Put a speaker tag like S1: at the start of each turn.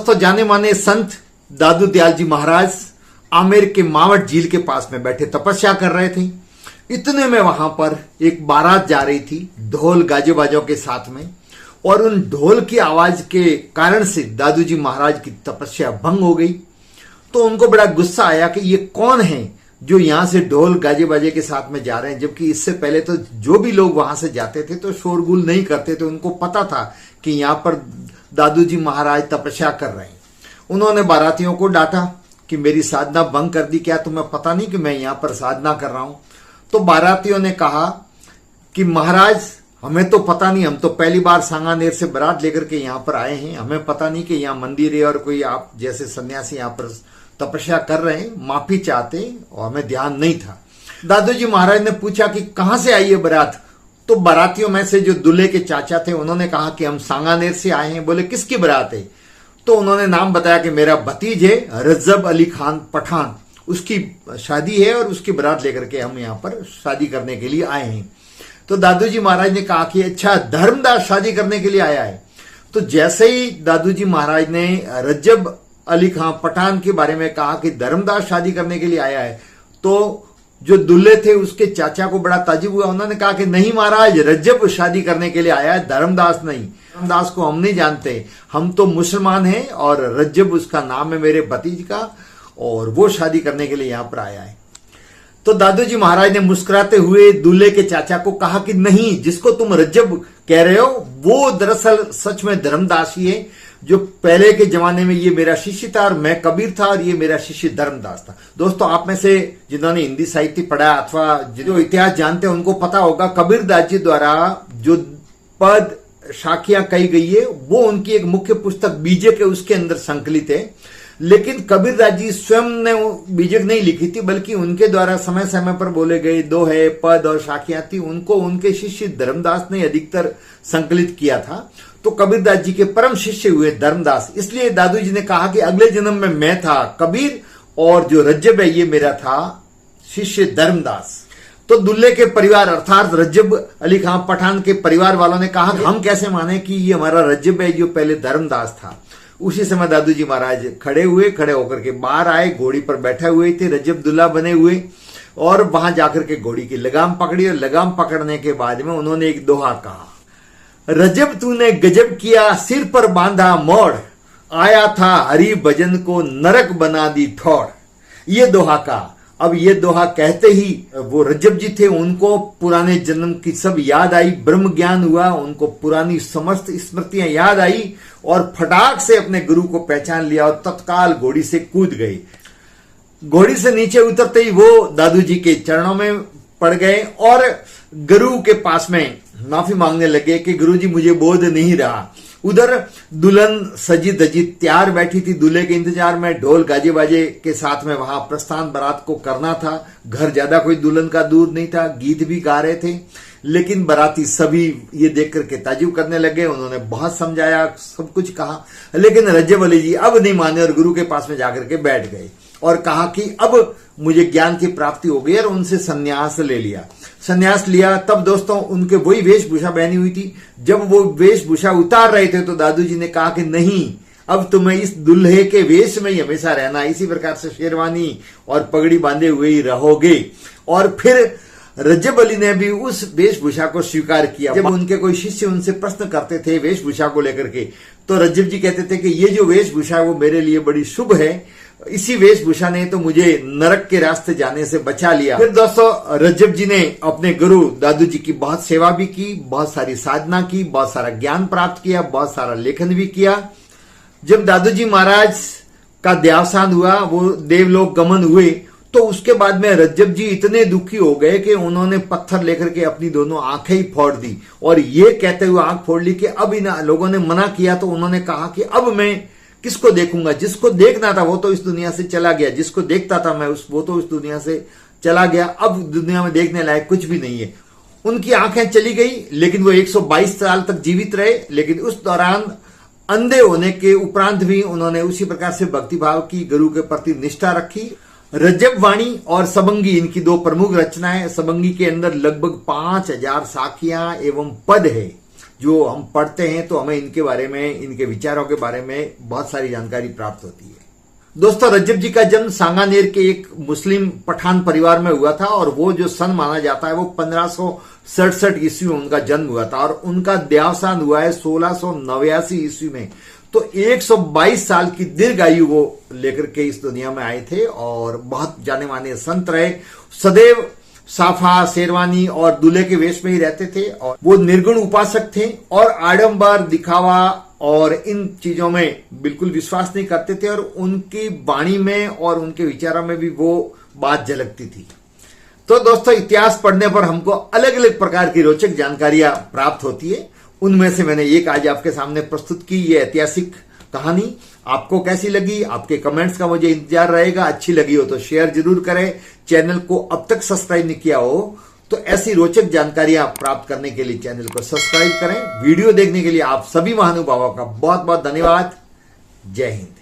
S1: दोस्तों, जाने माने संत दादू दयाल जी महाराज आमेर के मावट झील के पास में बैठे तपस्या कर रहे थे। इतने में वहां पर एक बारात जा रही थी ढोल गाजे बाजों के साथ में, और उन ढोल की आवाज के कारण से दादू जी महाराज की तपस्या भंग हो गई। तो उनको बड़ा गुस्सा आया कि ये कौन है जो यहां से ढोल गाजे बाजे के साथ में जा रहे हैं, जबकि इससे पहले तो जो भी लोग वहां से जाते थे तो शोरगुल नहीं करते थे। उनको पता था कि यहां पर दादू जी महाराज तपस्या कर रहे हैं। उन्होंने बारातियों को डांटा कि मेरी साधना भंग कर दी, क्या तुम्हें पता नहीं कि मैं यहां पर साधना कर रहा हूं? तो बारातियों ने कहा कि महाराज, हमें तो पता नहीं, हम तो पहली बार सांगानेर से बारात लेकर के यहां पर आए हैं, हमें पता नहीं कि यहां मंदिर है और कोई आप जैसे सन्यासी यहां पर तपस्या कर रहे हैं, माफी चाहते और हमें ध्यान नहीं था। दादू जी महाराज ने पूछा कि कहां से आई है बारात? तो बारातियों में से जो दूल्हे के चाचा थे उन्होंने कहा कि हम सांगानेर से आए हैं। बोले किसकी बारात है? तो उन्होंने नाम बताया कि मेरा भतीज है रज्जब अली खान पठान, उसकी शादी है और उसकी बारात लेकर के हम यहाँ पर शादी करने के लिए आए हैं। तो दादू जी महाराज ने कहा कि अच्छा, धर्मदास शादी करने के लिए आया है। तो जैसे ही दादू जी महाराज ने रज्जब अली खान पठान के बारे में कहा कि धर्मदास शादी करने के लिए आया है, तो जो दूल्हे थे उसके चाचा को बड़ा ताज्जुब हुआ। उन्होंने कहा कि नहीं महाराज, रज्जब शादी करने के लिए आया है, धर्मदास नहीं। धर्मदास को हम नहीं जानते, हम तो मुसलमान हैं और रज्जब उसका नाम है मेरे भतीज का, और वो शादी करने के लिए यहां पर आया है। तो दादू जी महाराज ने मुस्कुराते हुए दूल्हे के चाचा को कहा कि नहीं, जिसको तुम रज्जब कह रहे हो वो दरअसल सच में धर्मदास ही है, जो पहले के जमाने में ये मेरा शिष्य था और मैं कबीर था और ये मेरा शिष्य धर्मदास था। दोस्तों, आप में से जिन्होंने हिंदी साहित्य पढ़ा अथवा जो इतिहास जानते हैं उनको पता होगा, कबीरदास जी द्वारा जो पद शाखियां कही गई है वो उनकी एक मुख्य पुस्तक बीजक है, उसके अंदर संकलित है। लेकिन कबीरदास जी स्वयं ने बीजक नहीं लिखी थी, बल्कि उनके द्वारा समय समय पर बोले गए दोहे, पद और शाखियां थी, उनको उनके शिष्य धर्मदास ने अधिकतर संकलित किया था। तो कबीरदास जी के परम शिष्य हुए धर्मदास। इसलिए दादू जी ने कहा कि अगले जन्म में मैं था कबीर और जो रज्जब है ये मेरा था शिष्य धर्मदास। तो दुल्हे के परिवार अर्थात रज्जब अली खान पठान के परिवार वालों ने कहा कि हम कैसे माने कि ये हमारा रज्जब है जो पहले धर्मदास था। उसी समय दादू जी महाराज खड़े होकर के बाहर आए, घोड़ी पर बैठे हुए थे, रज्जब दुल्हा बने हुए, और वहां जाकर के घोड़ी की लगाम पकड़ी और लगाम पकड़ने के बाद में उन्होंने एक दोहा कहा, रजब तूने गजब किया सिर पर बांधा मोड़, आया था हरि भजन को नरक बना दी ठोड़। ये दोहा का अब ये दोहा कहते ही वो रज्जब जी थे, उनको पुराने जन्म की सब याद आई, ब्रह्म ज्ञान हुआ, उनको पुरानी समस्त स्मृतियां याद आई और फटाक से अपने गुरु को पहचान लिया और तत्काल घोड़ी से कूद गए। घोड़ी से नीचे उतरते ही वो दादू जी के चरणों में पड़ गए और गुरु के पास में माफी मांगने लगे कि गुरुजी मुझे बोध नहीं रहा। उधर दुल्हन सजी धजी तैयार बैठी थी दूल्हे के इंतजार में, ढोल गाजे बाजे के साथ में वहां प्रस्थान बारात को करना था। घर ज्यादा कोई दुल्हन का दूर नहीं था, गीत भी गा रहे थे, लेकिन बाराती सभी ये देख करके ताजुब करने लगे। उन्होंने बहुत समझाया, सब कुछ कहा, लेकिन रज्जब अली जी अब नहीं माने और गुरु के पास में जाकर के बैठ गए और कहा कि अब मुझे ज्ञान की प्राप्ति हो गई और उनसे संन्यास ले लिया। संन्यास लिया तब दोस्तों उनके वही वेशभूषा पहनी हुई थी। जब वो वेशभूषा उतार रहे थे तो दादू जी ने कहा कि नहीं, अब तुम्हें इस दुल्हे के वेश में ही हमेशा रहना, इसी प्रकार से शेरवानी और पगड़ी बांधे हुए ही रहोगे। और फिर रज्जब अली ने भी उस वेशभूषा को स्वीकार किया। जब उनके कोई शिष्य उनसे प्रश्न करते थे वेशभूषा को लेकर के, तो रज्जब जी कहते थे कि ये जो वेशभूषा है वो मेरे लिए बड़ी शुभ है, इसी वेशभूषा ने तो मुझे नरक के रास्ते जाने से बचा लिया। फिर दोस्तों रज्जब जी ने अपने गुरु दादू जी की बहुत सेवा भी की, बहुत सारी साधना की, बहुत सारा ज्ञान प्राप्त किया, बहुत सारा लेखन भी किया। जब दादू जी महाराज का देहावसान हुआ, वो देवलोक गमन हुए, तो उसके बाद में रज्जब जी इतने दुखी हो गए कि उन्होंने पत्थर लेकर के अपनी दोनों आंखें ही फोड़ दी और ये कहते हुए आंख फोड़ ली कि अब इन लोगों ने मना किया तो उन्होंने कहा कि अब मैं किसको देखूंगा, जिसको देखना था वो तो इस दुनिया से चला गया, जिसको देखता था मैं वो तो इस दुनिया से चला गया, अब दुनिया में देखने लायक कुछ भी नहीं है। उनकी आंखें चली गई, लेकिन वो 122 साल तक जीवित रहे। लेकिन उस दौरान अंधे होने के उपरांत भी उन्होंने उसी प्रकार से भक्तिभाव की, गुरु के प्रति निष्ठा रखी। रज्जब वाणी और सबंगी इनकी दो प्रमुख रचनाएं। सबंगी के अंदर लगभग 5000 साखियां एवं पद है। जो हम पढ़ते हैं तो हमें इनके बारे में, इनके विचारों के बारे में बहुत सारी जानकारी प्राप्त होती है। दोस्तों, रजब जी का जन्म सांगानेर के एक मुस्लिम पठान परिवार में हुआ था और वो जो सन माना जाता है वो 1567 ईस्वी में उनका जन्म हुआ था और उनका देहावसान हुआ है 1689 ईस्वी में। तो 122 साल की दीर्घ आयु वो लेकर के इस दुनिया में आए थे और बहुत जाने माने संत रहे। सदैव साफा, शेरवानी और दूल्हे के वेश में ही रहते थे और वो निर्गुण उपासक थे और आडंबर, दिखावा और इन चीजों में बिल्कुल विश्वास नहीं करते थे और उनकी वाणी में और उनके विचारों में भी वो बात झलकती थी। तो दोस्तों, इतिहास पढ़ने पर हमको अलग अलग प्रकार की रोचक जानकारियां प्राप्त होती है। उनमें से मैंने एक आज आपके सामने प्रस्तुत की, ये ऐतिहासिक कहानी। आपको कैसी लगी? आपके कमेंट्स का मुझे इंतजार रहेगा। अच्छी लगी हो तो शेयर जरूर करें। चैनल को अब तक सब्सक्राइब नहीं किया हो तो ऐसी रोचक जानकारियां प्राप्त करने के लिए चैनल को सब्सक्राइब करें। वीडियो देखने के लिए आप सभी महानुभावों का बहुत बहुत धन्यवाद। जय हिंद।